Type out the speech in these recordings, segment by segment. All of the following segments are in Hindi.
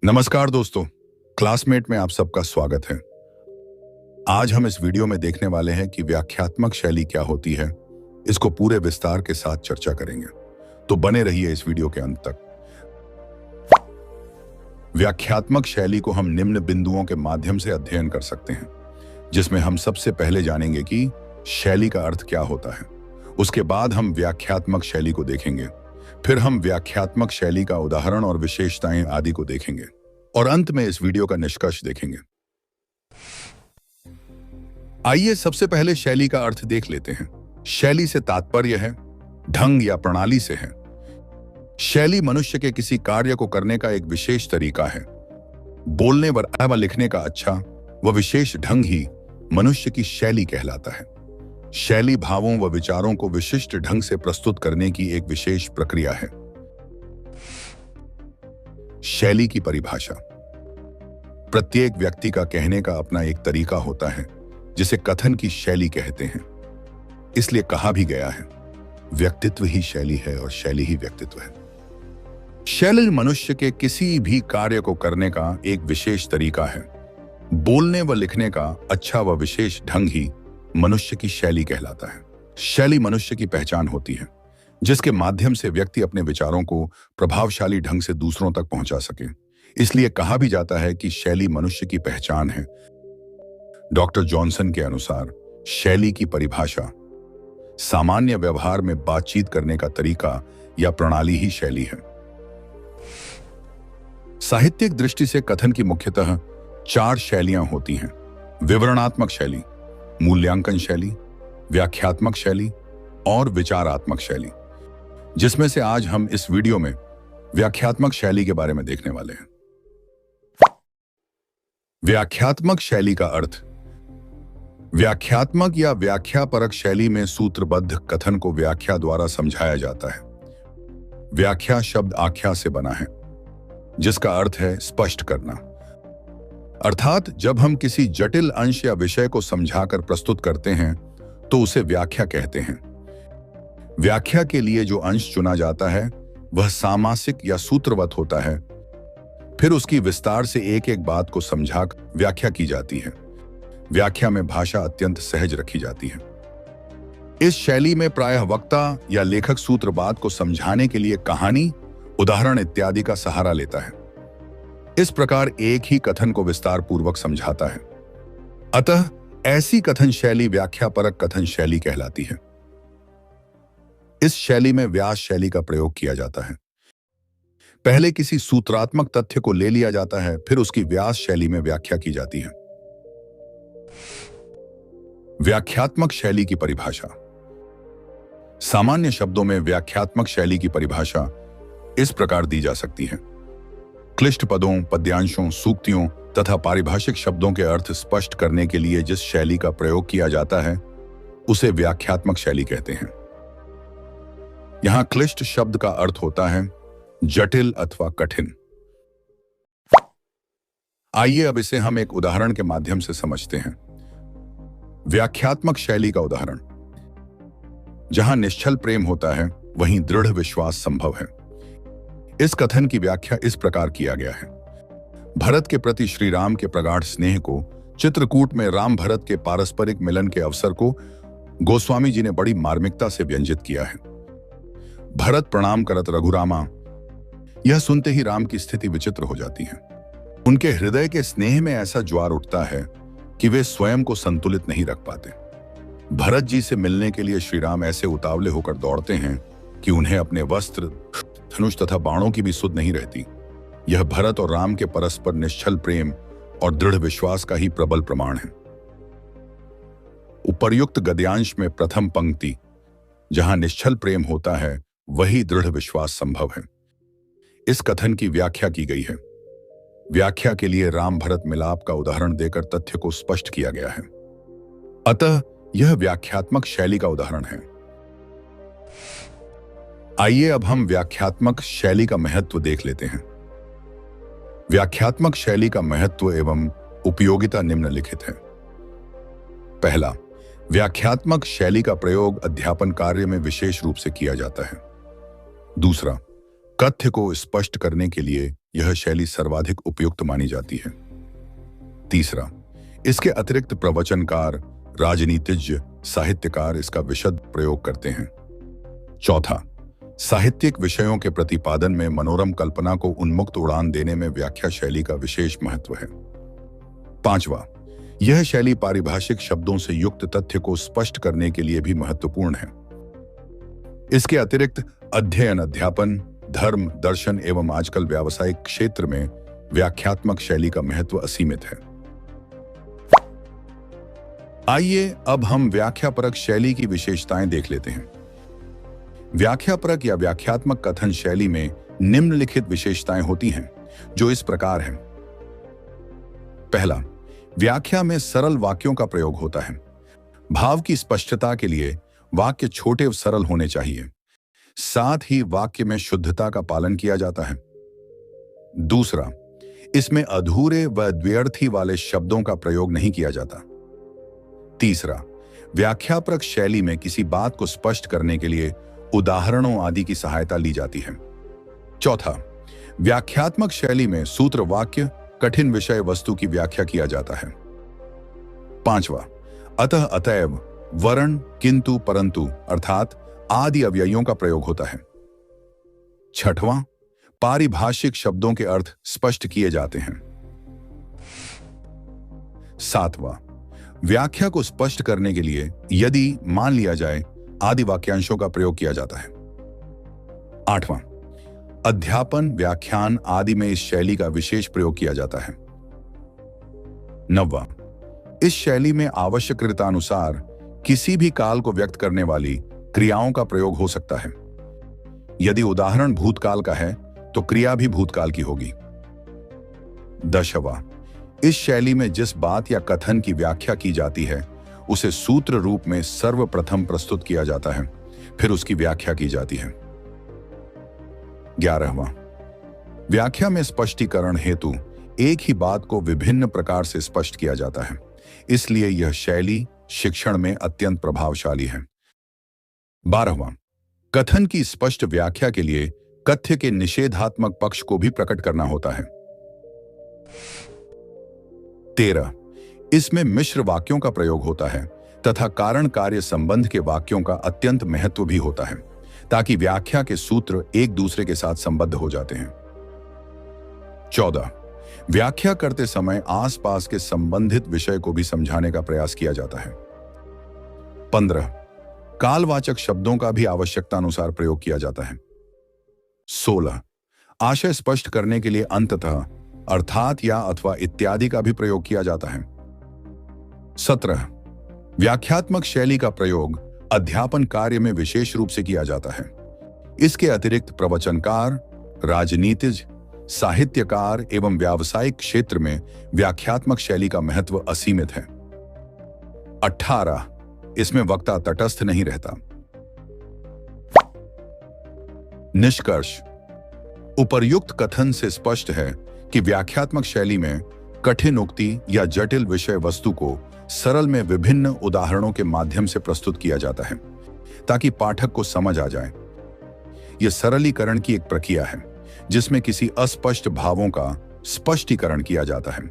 नमस्कार दोस्तों, क्लासमेट में आप सबका स्वागत है। आज हम इस वीडियो में देखने वाले हैं कि व्याख्यात्मक शैली क्या होती है। इसको पूरे विस्तार के साथ चर्चा करेंगे, तो बने रहिए इस वीडियो के अंत तक। व्याख्यात्मक शैली को हम निम्न बिंदुओं के माध्यम से अध्ययन कर सकते हैं, जिसमें हम सबसे पहले जानेंगे कि शैली का अर्थ क्या होता है। उसके बाद हम व्याख्यात्मक शैली को देखेंगे, फिर हम व्याख्यात्मक शैली का उदाहरण और विशेषताएं आदि को देखेंगे, और अंत में इस वीडियो का निष्कर्ष देखेंगे। आइए सबसे पहले शैली का अर्थ देख लेते हैं। शैली से तात्पर्य है ढंग या प्रणाली से है। शैली मनुष्य के किसी कार्य को करने का एक विशेष तरीका है। बोलने व लिखने का अच्छा व विशेष ढंग ही मनुष्य की शैली कहलाता है। शैली भावों व विचारों को विशिष्ट ढंग से प्रस्तुत करने की एक विशेष प्रक्रिया है। शैली की परिभाषा। प्रत्येक व्यक्ति का कहने का अपना एक तरीका होता है, जिसे कथन की शैली कहते हैं। इसलिए कहा भी गया है, व्यक्तित्व ही शैली है और शैली ही व्यक्तित्व है। शैली मनुष्य के किसी भी कार्य को करने का एक विशेष तरीका है। बोलने व लिखने का अच्छा व विशेष ढंग ही मनुष्य की शैली कहलाता है। शैली मनुष्य की पहचान होती है, जिसके माध्यम से व्यक्ति अपने विचारों को प्रभावशाली ढंग से दूसरों तक पहुंचा सके। इसलिए कहा भी जाता है कि शैली मनुष्य की पहचान है। डॉक्टर जॉनसन के अनुसार शैली की परिभाषा सामान्य व्यवहार में बातचीत करने का तरीका या प्रणाली ही शैली है। साहित्यिक दृष्टि से कथन की मुख्यतः 4 शैलियां होती हैं: विवरणात्मक शैली, मूल्यांकन शैली, व्याख्यात्मक शैली और विचारात्मक शैली, जिसमें से आज हम इस वीडियो में व्याख्यात्मक शैली के बारे में देखने वाले हैं। व्याख्यात्मक शैली का अर्थ। व्याख्यात्मक या व्याख्यापरक शैली में सूत्रबद्ध कथन को व्याख्या द्वारा समझाया जाता है। व्याख्या शब्द आख्या से बना है, जिसका अर्थ है स्पष्ट करना। अर्थात जब हम किसी जटिल अंश या विषय को समझाकर प्रस्तुत करते हैं तो उसे व्याख्या कहते हैं। व्याख्या के लिए जो अंश चुना जाता है वह सामासिक या सूत्रवत होता है। फिर उसकी विस्तार से एक एक बात को समझाकर व्याख्या की जाती है। व्याख्या में भाषा अत्यंत सहज रखी जाती है। इस शैली में प्रायः वक्ता या लेखक सूत्र बात को समझाने के लिए कहानी, उदाहरण इत्यादि का सहारा लेता है। इस प्रकार एक ही कथन को विस्तार पूर्वक समझाता है। अतः ऐसी कथन शैली व्याख्यापरक कथन शैली कहलाती है। इस शैली में व्यास शैली का प्रयोग किया जाता है। पहले किसी सूत्रात्मक तथ्य को ले लिया जाता है, फिर उसकी व्यास शैली में व्याख्या की जाती है। व्याख्यात्मक शैली की परिभाषा। सामान्य शब्दों में व्याख्यात्मक शैली की परिभाषा इस प्रकार दी जा सकती है: क्लिष्ट पदों, पद्यांशों, सूक्तियों तथा पारिभाषिक शब्दों के अर्थ स्पष्ट करने के लिए जिस शैली का प्रयोग किया जाता है उसे व्याख्यात्मक शैली कहते हैं। यहां क्लिष्ट शब्द का अर्थ होता है जटिल अथवा कठिन। आइए अब इसे हम एक उदाहरण के माध्यम से समझते हैं। व्याख्यात्मक शैली का उदाहरण। जहां निश्चल प्रेम होता है, वहीं दृढ़ विश्वास संभव है। इस कथन की व्याख्या इस प्रकार किया गया है: भरत के प्रति श्री राम के प्रगाढ़ स्नेह को चित्रकूट में राम भरत के पारस्परिक मिलन के अवसर को गोस्वामी जी ने बड़ी मार्मिकता से व्यंजित किया है। भरत प्रणाम करत रघुरामा। यह सुनते ही राम की स्थिति विचित्र हो जाती है। उनके हृदय के स्नेह में ऐसा ज्वार उठता है कि वे स्वयं को संतुलित नहीं रख पाते। भरत जी से मिलने के लिए श्री राम ऐसे उतावले होकर दौड़ते हैं कि उन्हें अपने वस्त्र, धनुष तथा बाणों की भी सुध नहीं रहती। यह भरत और राम के परस्पर निश्चल प्रेम और दृढ़ विश्वास का ही प्रबल प्रमाण है। उपर्युक्त गद्यांश में प्रथम पंक्ति, जहां निश्चल प्रेम होता है वही दृढ़ विश्वास संभव है, इस कथन की व्याख्या की गई है। व्याख्या के लिए राम भरत मिलाप का उदाहरण देकर तथ्य को स्पष्ट किया गया है। अतः यह व्याख्यात्मक शैली का उदाहरण है। आइए अब हम व्याख्यात्मक शैली का महत्व देख लेते हैं। व्याख्यात्मक शैली का महत्व एवं उपयोगिता निम्नलिखित है। पहला, व्याख्यात्मक शैली का प्रयोग अध्यापन कार्य में विशेष रूप से किया जाता है। दूसरा, कथ्य को स्पष्ट करने के लिए यह शैली सर्वाधिक उपयुक्त मानी जाती है। तीसरा, इसके अतिरिक्त प्रवचनकार, राजनीतिज्ञ, साहित्यकार इसका विशद प्रयोग करते हैं। चौथा, साहित्यिक विषयों के प्रतिपादन में मनोरम कल्पना को उन्मुक्त उड़ान देने में व्याख्या शैली का विशेष महत्व है। पांचवा, यह शैली पारिभाषिक शब्दों से युक्त तथ्य को स्पष्ट करने के लिए भी महत्वपूर्ण है। इसके अतिरिक्त अध्ययन, अध्यापन, धर्म, दर्शन एवं आजकल व्यावसायिक क्षेत्र में व्याख्यात्मक शैली का महत्व असीमित है। आइए अब हम व्याख्यापरक शैली की विशेषताएं देख लेते हैं। व्याख्यापरक या व्याख्यात्मक कथन शैली में निम्नलिखित विशेषताएं होती हैं, जो इस प्रकार हैं। पहला, व्याख्या में सरल वाक्यों का प्रयोग होता है। भाव की स्पष्टता के लिए वाक्य छोटे और सरल होने चाहिए। साथ ही वाक्य में शुद्धता का पालन किया जाता है। दूसरा, इसमें अधूरे व द्व्यर्थी वाले शब्दों का प्रयोग नहीं किया जाता। तीसरा, व्याख्यापरक शैली में किसी बात को स्पष्ट करने के लिए उदाहरणों आदि की सहायता ली जाती है। चौथा, व्याख्यात्मक शैली में सूत्र, वाक्य, कठिन विषय वस्तु की व्याख्या किया जाता है। पांचवा, अतः, अतएव, वर्ण, किंतु, परंतु अर्थात आदि अव्ययों का प्रयोग होता है। छठवां, पारिभाषिक शब्दों के अर्थ स्पष्ट किए जाते हैं। सातवां, व्याख्या को स्पष्ट करने के लिए यदि मान लिया जाए आदि वाक्यांशों का प्रयोग किया जाता है। आठवां, अध्यापन, व्याख्यान आदि में इस शैली का विशेष प्रयोग किया जाता है। नौवां, इस शैली में आवश्यकतानुसार किसी भी काल को व्यक्त करने वाली क्रियाओं का प्रयोग हो सकता है। यदि उदाहरण भूतकाल का है तो क्रिया भी भूतकाल की होगी। 10वां, इस शैली में जिस बात या कथन की व्याख्या की जाती है उसे सूत्र रूप में सर्वप्रथम प्रस्तुत किया जाता है, फिर उसकी व्याख्या की जाती है। 11वां, व्याख्या में स्पष्टीकरण हेतु एक ही बात को विभिन्न प्रकार से स्पष्ट किया जाता है, इसलिए यह शैली शिक्षण में अत्यंत प्रभावशाली है। 12वां, कथन की स्पष्ट व्याख्या के लिए कथ्य के निषेधात्मक पक्ष को भी प्रकट करना होता है। 13, इसमें मिश्र वाक्यों का प्रयोग होता है तथा कारण कार्य संबंध के वाक्यों का अत्यंत महत्व भी होता है, ताकि व्याख्या के सूत्र एक दूसरे के साथ संबद्ध हो जाते हैं। 14, व्याख्या करते समय आसपास के संबंधित विषय को भी समझाने का प्रयास किया जाता है। 15, कालवाचक शब्दों का भी आवश्यकतानुसार प्रयोग किया जाता है। 16, आशय स्पष्ट करने के लिए अंततः, अर्थात या अथवा इत्यादि का भी प्रयोग किया जाता है। 17, व्याख्यात्मक शैली का प्रयोग अध्यापन कार्य में विशेष रूप से किया जाता है। इसके अतिरिक्त प्रवचनकार, राजनीतिज्ञ, साहित्यकार एवं व्यावसायिक क्षेत्र में व्याख्यात्मक शैली का महत्व असीमित है। 18, इसमें वक्ता तटस्थ नहीं रहता। निष्कर्ष, उपर्युक्त कथन से स्पष्ट है कि व्याख्यात्मक शैली में कठिन उक्ति या जटिल विषय वस्तु को सरल में विभिन्न उदाहरणों के माध्यम से प्रस्तुत किया जाता है, ताकि पाठक को समझ आ जाए। यह सरलीकरण की एक प्रक्रिया है जिसमें किसी अस्पष्ट भावों का स्पष्टीकरण किया जाता है।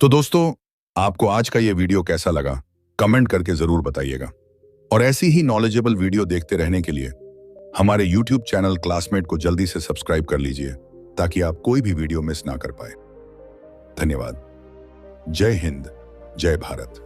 तो दोस्तों, आपको आज का यह वीडियो कैसा लगा कमेंट करके जरूर बताइएगा, और ऐसी ही नॉलेजेबल वीडियो देखते रहने के लिए हमारे YouTube चैनल क्लासमेट को जल्दी से सब्सक्राइब कर लीजिए, ताकि आप कोई भी वीडियो मिस ना कर पाए। धन्यवाद। जय हिंद, जय भारत।